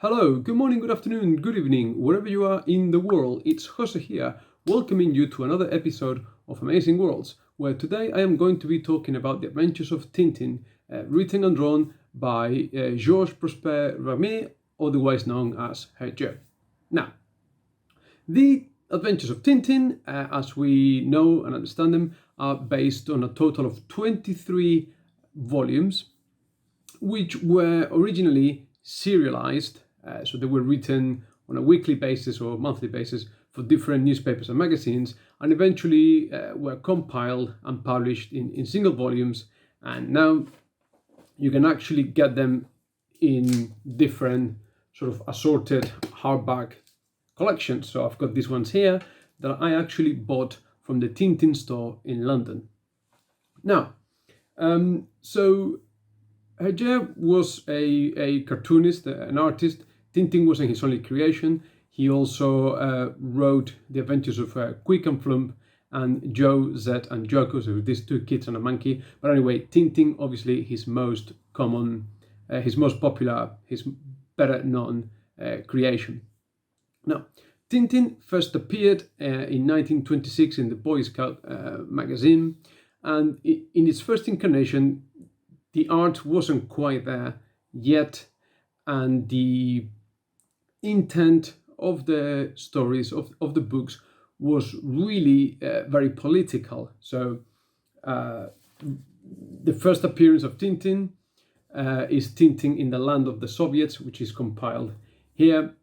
Hello, good morning, good afternoon, good evening, wherever you are in the world. It's Jose here, welcoming you to another episode of Amazing Worlds, where today I am going to be talking about the Adventures of Tintin, written and drawn by Georges Prosper Ramé, otherwise known as Hergé. Now, the Adventures of Tintin, as we know and understand them, are based on a total of 23 volumes, which were originally serialized. So they were written on a weekly basis or monthly basis for different newspapers and magazines, and eventually were compiled and published in single volumes. And now you can actually get them in different sort of assorted hardback collections. So I've got these ones here that I actually bought from the Tintin store in London. Now, so Hergé was a cartoonist, an artist. Tintin wasn't his only creation. He also wrote The Adventures of Quick and Flump and Joe, Zed, and Joko, so these two kids and a monkey. But anyway, Tintin, obviously, his most common, his most popular, his better known creation. Now, Tintin first appeared in 1926 in the Boy Scout magazine, and in its first incarnation, the art wasn't quite there yet, and the intent of the stories, of the books, was really very political. So the first appearance of Tintin is Tintin in the Land of the Soviets, which is compiled here.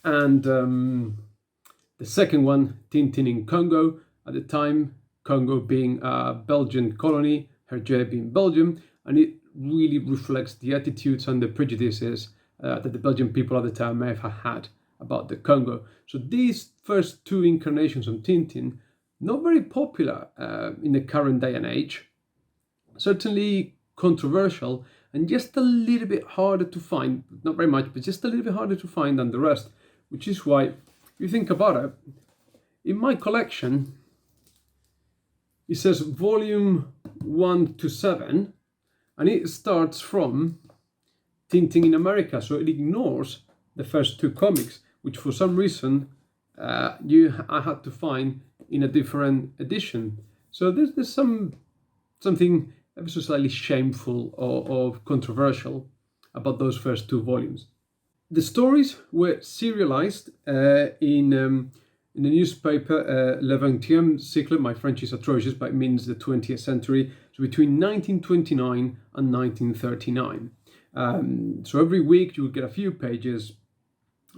And the second one, Tintin in Congo, at the time, Congo being a Belgian colony, Hergé being Belgium, and it really reflects the attitudes and the prejudices that the Belgian people at the time may have had about the Congo. So these first two incarnations of Tintin, not very popular in the current day and age, certainly controversial, and just a little bit harder to find, not very much, but just a little bit harder to find than the rest, which is why, if you think about it, in my collection, it says volume 1 to 7, and it starts from Tintin in America, so it ignores the first two comics, which for some reason I had to find in a different edition. So there's something ever so slightly shameful or controversial about those first two volumes. The stories were serialized in the newspaper Le 20e siècle. My French is atrocious, but it means the 20th century. So between 1929 and 1939. So every week you will get a few pages,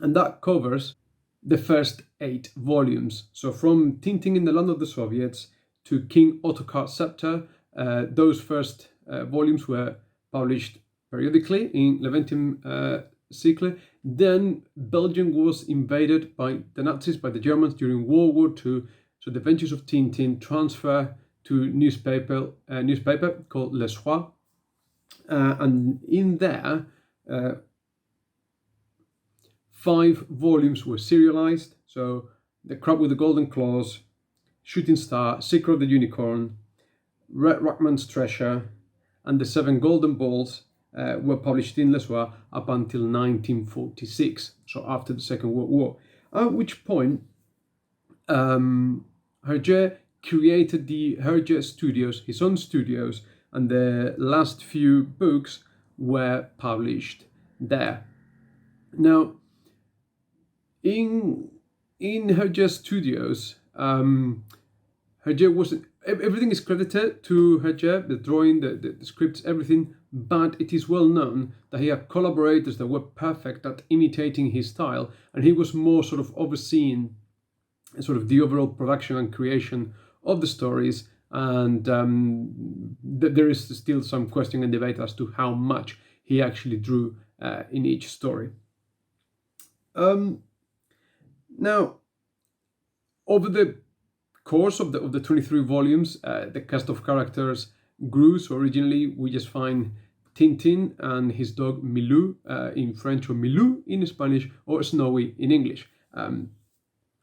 and that covers the first 8 volumes. So from Tintin in the Land of the Soviets to King Ottokar's Scepter, those first volumes were published periodically in Le 20e siècle. Then Belgium was invaded by the Nazis, by the Germans during World War II. So the Adventures of Tintin transfer to newspaper called Le Soir. And in there, 5 volumes were serialized. So The Crab with the Golden Claws, Shooting Star, Secret of the Unicorn, Red Rockman's Treasure, and The 7 Golden Balls were published in Le Soir up until 1946, so after the Second World War. At which point, Hergé created the Hergé Studios, his own studios, and the last few books were published there. Now, in Hergé Studios, Hergé wasn't. Everything is credited to Hergé, the drawing, the scripts, everything, but it is well known that he had collaborators that were perfect at imitating his style, and he was more sort of overseeing sort of the overall production and creation of the stories, and there is still some question and debate as to how much he actually drew in each story. Now, over the course of the 23 volumes, the cast of characters grew. So originally we just find Tintin and his dog Milou in French, or Milou in Spanish, or Snowy in English.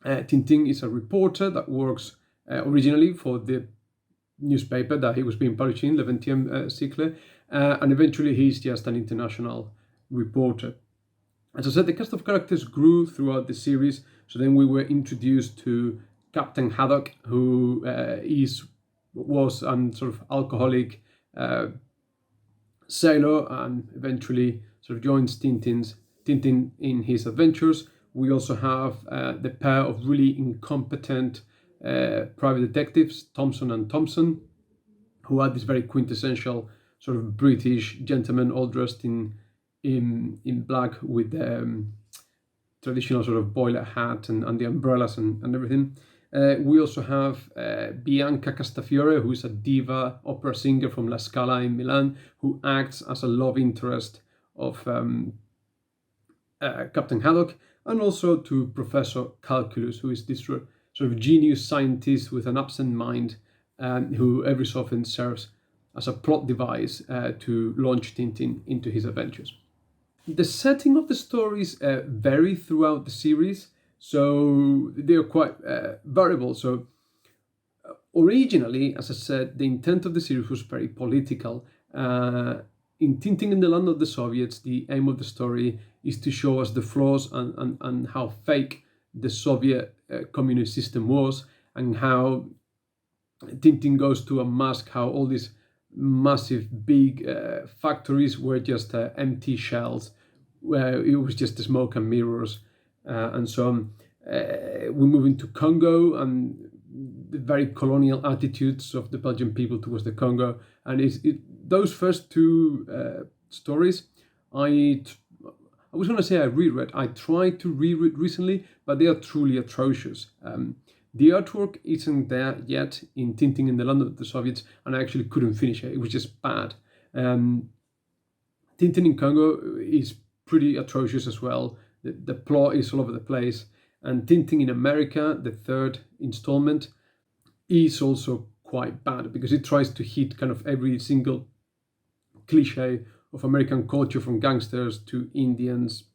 Tintin is a reporter that works originally for the newspaper that he was being published in, Le 20e siècle, and eventually he's just an international reporter. As I said, the cast of characters grew throughout the series. So then we were introduced to Captain Haddock, who was an sort of alcoholic sailor, and eventually sort of joins Tintin in his adventures. We also have the pair of really incompetent private detectives, Thompson and Thompson, who are this very quintessential sort of British gentlemen, all dressed in black with traditional sort of boiler hat and the umbrellas and everything. We also have Bianca Castafiore, who is a diva opera singer from La Scala in Milan, who acts as a love interest of Captain Haddock, and also to Professor Calculus, who is this sort of genius scientist with an absent mind, who every so often serves as a plot device to launch Tintin into his adventures. The setting of the stories vary throughout the series, so they are quite variable. So originally, as I said, the intent of the series was very political. In Tintin in the Land of the Soviets, the aim of the story is to show us the flaws and how fake the Soviet communist system was, and how Tintin goes to unmask how all these massive big factories were just empty shells, where it was just the smoke and mirrors and so on. We move into Congo and the very colonial attitudes of the Belgian people towards the Congo, and those first two stories I was going to say I reread. I tried to reread recently, but they are truly atrocious. The artwork isn't there yet in Tintin in the Land of the Soviets, and I actually couldn't finish it. It was just bad. Tintin in Congo is pretty atrocious as well. The plot is all over the place. And Tintin in America, the third installment, is also quite bad because it tries to hit kind of every single cliche of American culture, from gangsters to Indians,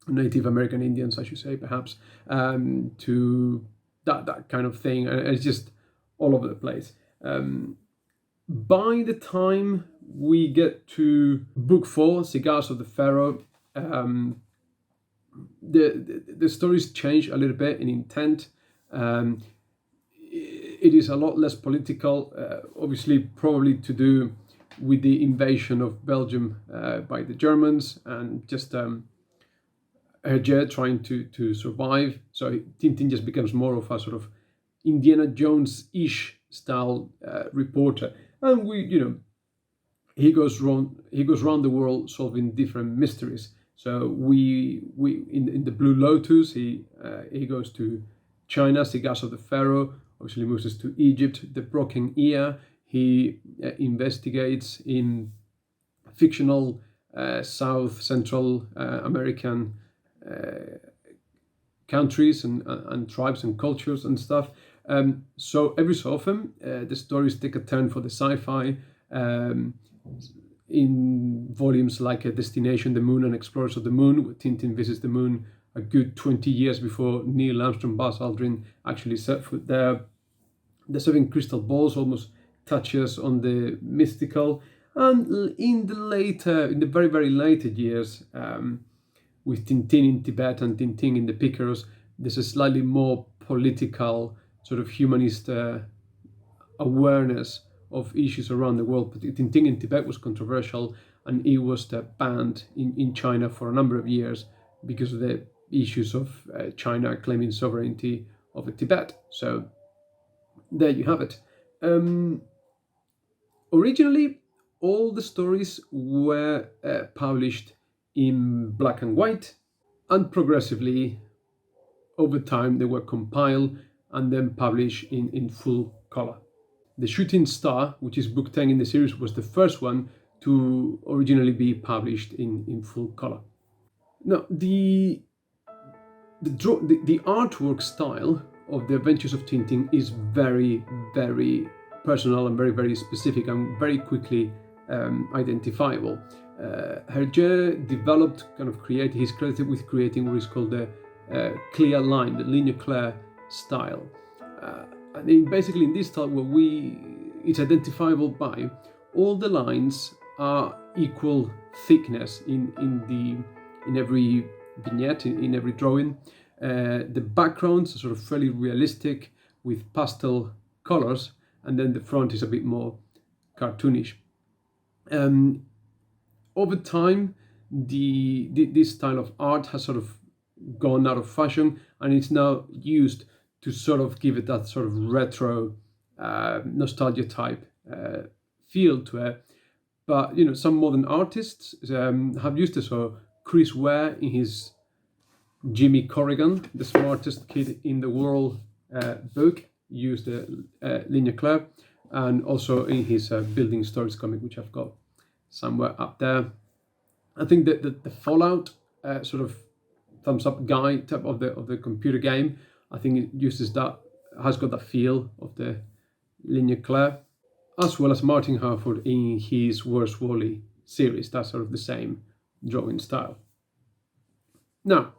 Native American Indians, I should say, perhaps, to that kind of thing. And it's just all over the place. By the time we get to book 4, Cigars of the Pharaoh, the stories change a little bit in intent. It is a lot less political, obviously probably to do with the invasion of Belgium by the Germans, and just Hergé trying to survive. So Tintin just becomes more of a sort of Indiana Jones-ish style reporter, and he goes around the world solving different mysteries. So we in the Blue Lotus, he goes to China, Cigars of the Pharaoh, obviously moves us to Egypt, the Broken Ear. He investigates in fictional South Central American countries and tribes and cultures and stuff. So every so often, the stories take a turn for the sci-fi. In volumes like Destination the Moon and Explorers of the Moon, where Tintin visits the moon a good 20 years before Neil Armstrong, Buzz Aldrin actually set foot there. The Seven Crystal Balls almost touches on the mystical. And in the very, very later years, with Tintin in Tibet and Tintin in the Picaros, there's a slightly more political, sort of humanist awareness of issues around the world. But Tintin in Tibet was controversial, and it was banned in China for a number of years because of the issues of China claiming sovereignty over Tibet. So there you have it. Originally, all the stories were published in black and white, and progressively, over time, they were compiled and then published in full color. The Shooting Star, which is book 10 in the series, was the first one to originally be published in full color. Now, the artwork style of the Adventures of Tintin is very, very personal and very, very specific and very quickly identifiable. Hergé developed, he's credited with creating what is called the clear line, the ligne claire style. And basically in this style, it's identifiable by all the lines are equal thickness in every vignette in every drawing. The backgrounds are sort of fairly realistic with pastel colors, and then the front is a bit more cartoonish. Over time, this style of art has sort of gone out of fashion, and it's now used to sort of give it that sort of retro nostalgia type feel to it. But some modern artists have used it. So Chris Ware, in his Jimmy Corrigan, the smartest kid in the world book, used ligne claire, and also in his Building Stories comic, which I've got somewhere up there. I think that the Fallout sort of thumbs up guide type of the computer game, I think it uses that, has got that feel of the ligne claire, as well as Martin Harford in his Where's Wally series. That's sort of the same drawing style. Now,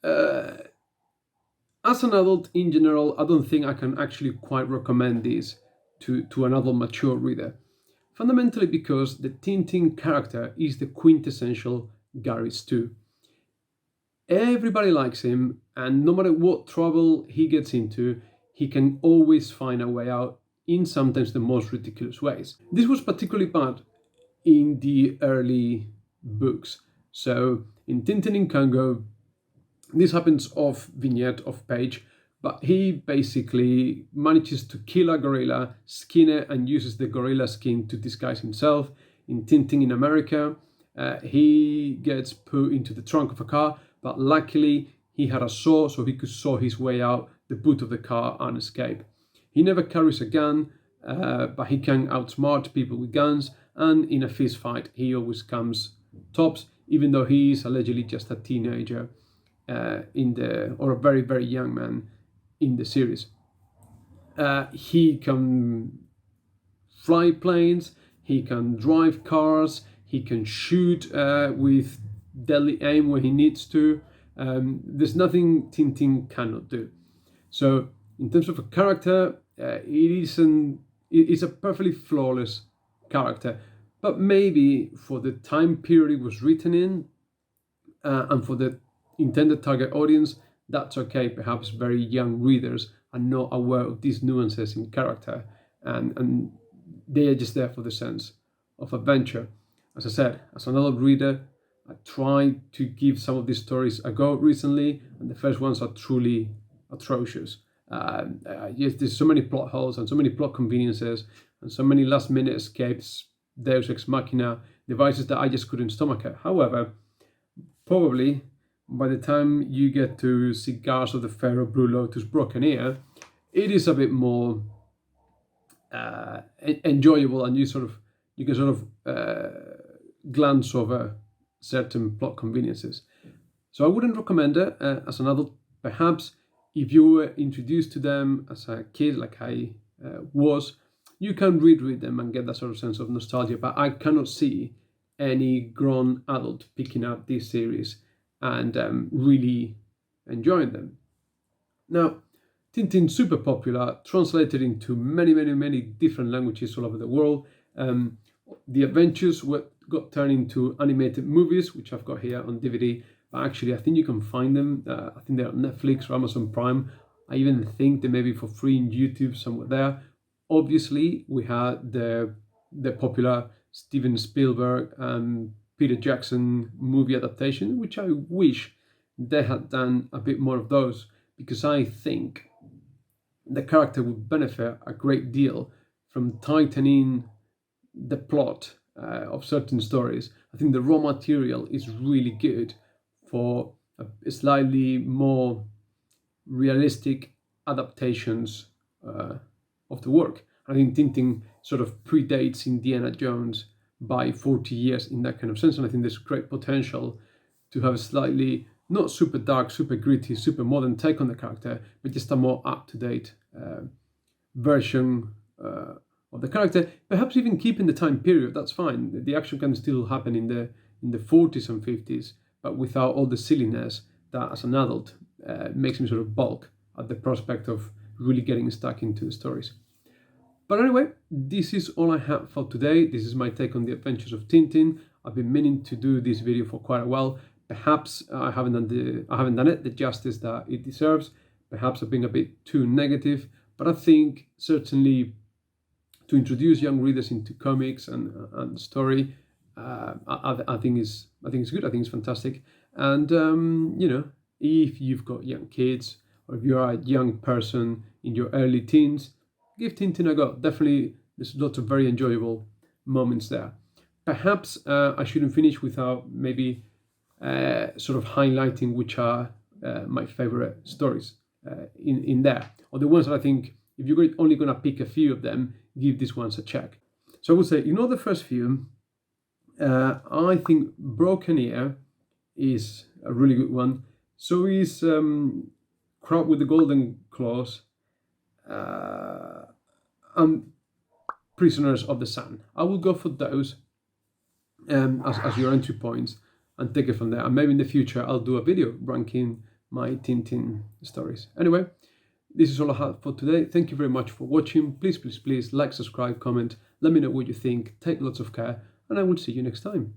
as an adult in general, I don't think I can actually quite recommend this to an adult mature reader. Fundamentally because the Tintin character is the quintessential Gary Stu. Everybody likes him, and no matter what trouble he gets into, he can always find a way out in sometimes the most ridiculous ways. This was particularly bad in the early books. So in Tintin in Congo, this happens off vignette, off page, but he basically manages to kill a gorilla, skin it, and uses the gorilla skin to disguise himself. In Tintin in America, he gets put into the trunk of a car, but luckily he had a saw, so he could saw his way out the boot of the car and escape. He never carries a gun, but he can outsmart people with guns, and in a fist fight, he always comes tops, even though he is allegedly just a teenager or a very, very young man in the series. He can fly planes, he can drive cars, he can shoot with deadly aim when he needs to. There's nothing Tintin cannot do. So in terms of a character, it is a perfectly flawless character. But maybe for the time period it was written in, and for the intended target audience, that's okay. Perhaps very young readers are not aware of these nuances in character, and they are just there for the sense of adventure. As I said, as an adult reader, I tried to give some of these stories a go recently, and the first ones are truly atrocious. Yes, there's so many plot holes and so many plot conveniences and so many last-minute escapes, Deus Ex Machina devices that I just couldn't stomach it. However, probably by the time you get to Cigars of the Pharaoh, Blue Lotus, Broken Ear, it is a bit more enjoyable, and you can sort of glance over certain plot conveniences. So I wouldn't recommend it as an adult. Perhaps if you were introduced to them as a kid, like I was, you can reread them and get that sort of sense of nostalgia. But I cannot see any grown adult picking up this series and really enjoying them. Now, Tintin's super popular, translated into many, many, many different languages all over the world. The Adventures got turned into animated movies, which I've got here on DVD. But actually, I think you can find them. I think they're on Netflix or Amazon Prime. I even think they may be for free in YouTube somewhere there. Obviously, we had the popular Steven Spielberg and Peter Jackson movie adaptation, which I wish they had done a bit more of those, because I think the character would benefit a great deal from tightening the plot of certain stories. I think the raw material is really good for a slightly more realistic adaptations of the work. I think Tintin sort of predates Indiana Jones by 40 years in that kind of sense, and I think there's great potential to have a slightly, not super dark, super gritty, super modern take on the character, but just a more up-to-date version of the character. Perhaps even keeping the time period, that's fine. The action can still happen in the 40s and 50s, but without all the silliness that as an adult makes me sort of balk at the prospect of really getting stuck into the stories. But anyway, this is all I have for today. This is my take on the Adventures of Tintin. I've been meaning to do this video for quite a while, Perhaps I haven't done it the justice that it deserves. Perhaps I've been a bit too negative, but I think certainly to introduce young readers into comics and story, I think it's good. I think it's fantastic. And if you've got young kids or if you're a young person in your early teens, give Tintin a go. Definitely, there's lots of very enjoyable moments there. Perhaps I shouldn't finish without maybe sort of highlighting which are my favorite stories in there, or the ones that I think if you're only going to pick a few of them, give these ones a check. So I would say, the first few, I think Broken Ear is a really good one. So is Crab with the Golden Claws and Prisoners of the Sun. I will go for those as your entry points and take it from there. And maybe in the future I'll do a video ranking my Tintin stories. Anyway, this is all I have for today. Thank you very much for watching. Please like, subscribe, comment. Let me know what you think. Take lots of care, and I will see you next time.